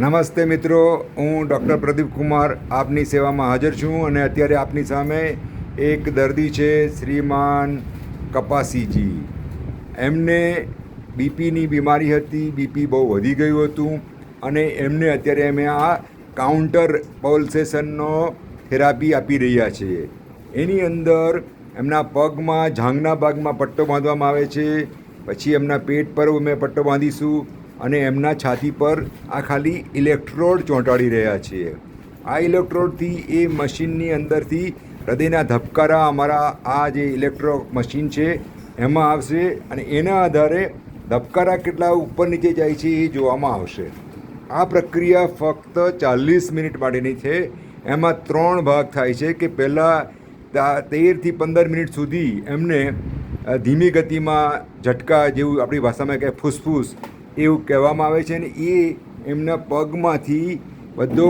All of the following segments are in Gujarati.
નમસ્તે મિત્રો, હું ડૉક્ટર પ્રદીપ કુમાર આપની સેવામાં હાજર છું અને અત્યારે આપની સામે એક દર્દી છે શ્રીમાન કપાસીજી. એમને બીપીની બીમારી હતી, બીપી બહુ વધી ગયું હતું અને એમને અત્યારે અમે આ કાઉન્ટર પલ્સેશનનો થેરાપી આપી રહ્યા છીએ. એની અંદર એમના પગમાં જાંઘના ભાગમાં પટ્ટો બાંધવામાં આવે છે, પછી એમના પેટ પર અમે પટ્ટો બાંધીશું અને એમના છાતી પર આ ખાલી ઇલેક્ટ્રોડ ચોંટાડી રહ્યા છીએ. આ ઇલેક્ટ્રોડથી એ મશીનની અંદરથી હૃદયના ધબકારા અમારા આ જે ઇલેક્ટ્રો મશીન છે એમાં આવશે અને એના આધારે ધબકારા કેટલા ઉપર નીચે જાય છે એ જોવામાં આવશે. આ પ્રક્રિયા ફક્ત 40 મિનિટ માટેની છે. એમાં 3 ભાગ થાય છે કે પહેલાં 13 થી 15 મિનિટ સુધી એમને ધીમી ગતિમાં ઝટકા જેવું આપણી ભાષામાં કહે ફૂસફૂસ એવું કહેવામાં આવે છે અને એ એમના પગમાંથી બધો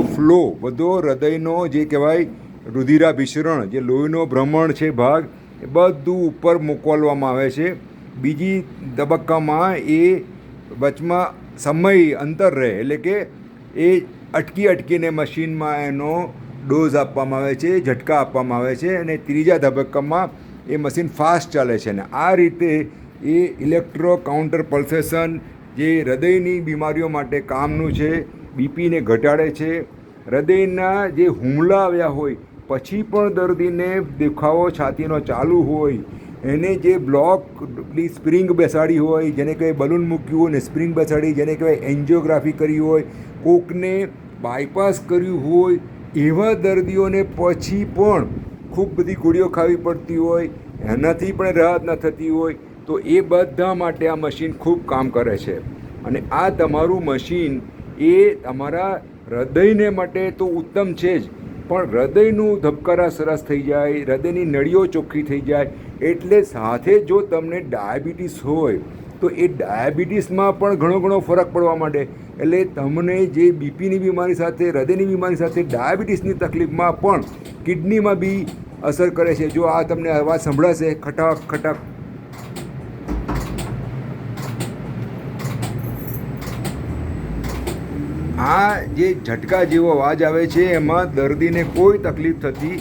હૃદયનો જે કહેવાય રુધિરાભિસરણ, જે લોહીનો ભ્રમણ છે ભાગ, એ બધું ઉપર મોકલવામાં આવે છે. બીજી તબક્કામાં એ વચમાં સમય અંતર રહે, એટલે કે એ અટકીને મશીનમાં એનો ડોઝ આપવામાં આવે છે, ઝટકા આપવામાં આવે છે અને ત્રીજા તબક્કામાં એ મશીન ફાસ્ટ ચાલે છે. અને આ રીતે એ ઇલેક્ટ્રો કાઉન્ટર પલ્સેશન જે હૃદયની બીમારીઓ માટે કામનું છે, બીપીને ઘટાડે છે. હૃદયના જે હુમલા આવ્યા હોય પછી પણ દર્દીને દુખાવો છાતીનો ચાલુ હોય, એને જે બ્લોકની સ્પ્રિંગ બેસાડી હોય, જેને કહેવાય બલૂન મૂક્યું હોય ને સ્પ્રિંગ બેસાડી, જેને કહેવાય એન્જિયોગ્રાફી કરી હોય, કોકને બાયપાસ કર્યું હોય, એવા દર્દીઓને પછી પણ ખૂબ બધી ગોળીઓ ખાવી પડતી હોય, એનાથી પણ રાહત ન થતી હોય, તો એ બધા માટે આ મશીન ખૂબ કામ કરે છે. અને આ તમારું મશીન એ તમારા હૃદયને માટે તો ઉત્તમ છે જ, પણ હૃદયનું ધબકારા સરસ થઈ જાય, હૃદયની નળીઓ ચોખ્ખી થઈ જાય. એટલે સાથે જો તમને ડાયાબિટીસ હોય તો એ ડાયાબિટીસમાં પણ ઘણો ફરક પડવા માંડે. એટલે તમને જે બીપીની બીમારી સાથે, હૃદયની બીમારી સાથે ડાયાબિટીસની તકલીફમાં પણ કિડનીમાં બી અસર કરે છે. જો આ તમને અવાજ સંભળાશે ખટક ખટક, આ જે ઝટકા જેવો અવાજ આવે છે એમાં દર્દીને કોઈ તકલીફ થતી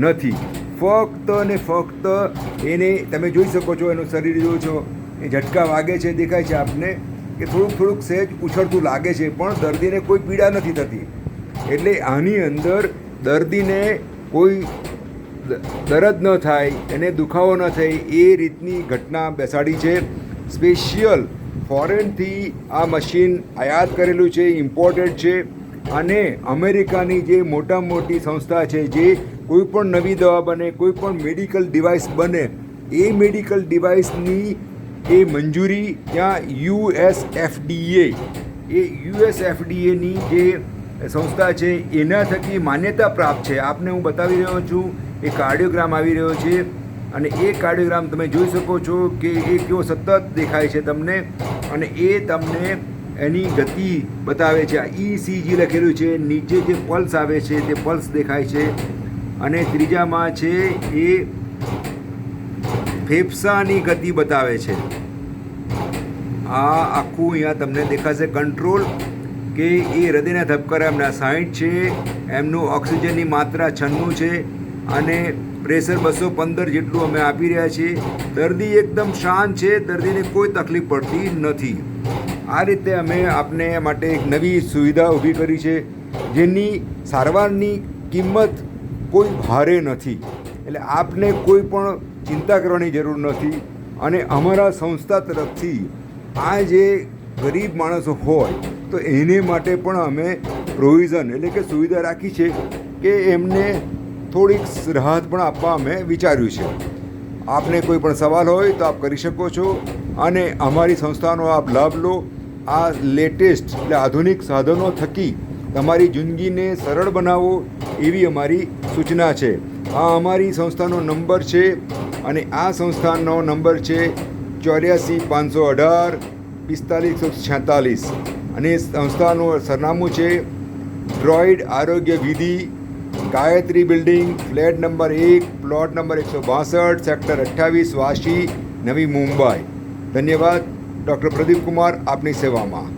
નથી. ફક્ત ને ફક્ત એને તમે જોઈ શકો છો, એનું શરીર જોવો છો, એ ઝટકા વાગે છે, દેખાય છે આપને કે થોડુંક સહેજ ઉછળતું લાગે છે, પણ દર્દીને કોઈ પીડા નથી થતી. એટલે આની અંદર દર્દીને કોઈ દર્દ ન થાય, એને દુખાવો ન થાય એ રીતની ઘટના બેસાડી છે. સ્પેશિયલ ફોરેનથી આ મશીન આયાત કરેલું છે, ઇમ્પોર્ટેડ છે. અને અમેરિકાની જે મોટી સંસ્થા છે, જે કોઈ પણ નવી દવા બને, કોઈ પણ મેડિકલ ડિવાઇસ બને, એ મેડિકલ ડિવાઇસની એ મંજૂરી ત્યાં યુએસએફડીએની જે સંસ્થા છે એના થકી માન્યતા પ્રાપ્ત છે. આપને હું બતાવી રહ્યો છું, એ કાર્ડિયોગ્રામ આવી રહ્યો છે અને એ કાર્ડિયોગ્રામ તમે જોઈ શકો છો કે એ કેવો સતત દેખાય છે તમને, અને એ તમને એની ગતિ બતાવે છે. આ ECG લખેલું છે, નીચે જે પલ્સ આવે છે તે પલ્સ દેખાય છે, અને ત્રીજામાં છે એ ફેફસાની ગતિ બતાવે છે. આ આખું અહીંયા તમને દેખાશે કંટ્રોલ, કે એ હૃદયના ધબકારા એમના 60 છે, એમનું ઓક્સિજનની માત્રા 96 છે અને પ્રેશર 215 જેટલું અમે આપી રહ્યા છીએ. દર્દી એકદમ શાંત છે, દર્દીને કોઈ તકલીફ પડતી નથી. આ રીતે અમે આપને માટે એક નવી સુવિધા ઊભી કરી છે, જેની સારવારની કિંમત કોઈ ભારે નથી. એટલે આપને કોઈ પણ ચિંતા કરવાની જરૂર નથી. અને અમારા સંસ્થા તરફથી આ જે ગરીબ માણસો હોય તો એને માટે પણ અમે પ્રોવિઝન, એટલે કે સુવિધા રાખી છે કે એમને થોડીક રાહત પણ આપવા અમે વિચાર્યું છે. આપને કોઈ પણ સવાલ હોય તો આપ કરી શકો છો અને અમારી સંસ્થાનો આપ લાભ લો. આ લેટેસ્ટ એટલે આધુનિક સાધનો થકી તમારી જિંદગીને સરળ બનાવો એવી અમારી સૂચના છે. આ અમારી સંસ્થાનો નંબર છે અને આ સંસ્થાનો નંબર છે 84 518 45 અને સંસ્થાનું સરનામું છે ડ્રોઇડ આરોગ્ય વિધિ, Gayatri building, flat number 1, plot number 162, sector 28, વાશી, નવી મુંબઈ. ધન્યવાદ. ડૉક્ટર પ્રદીપ કુમાર આપની સેવામાં.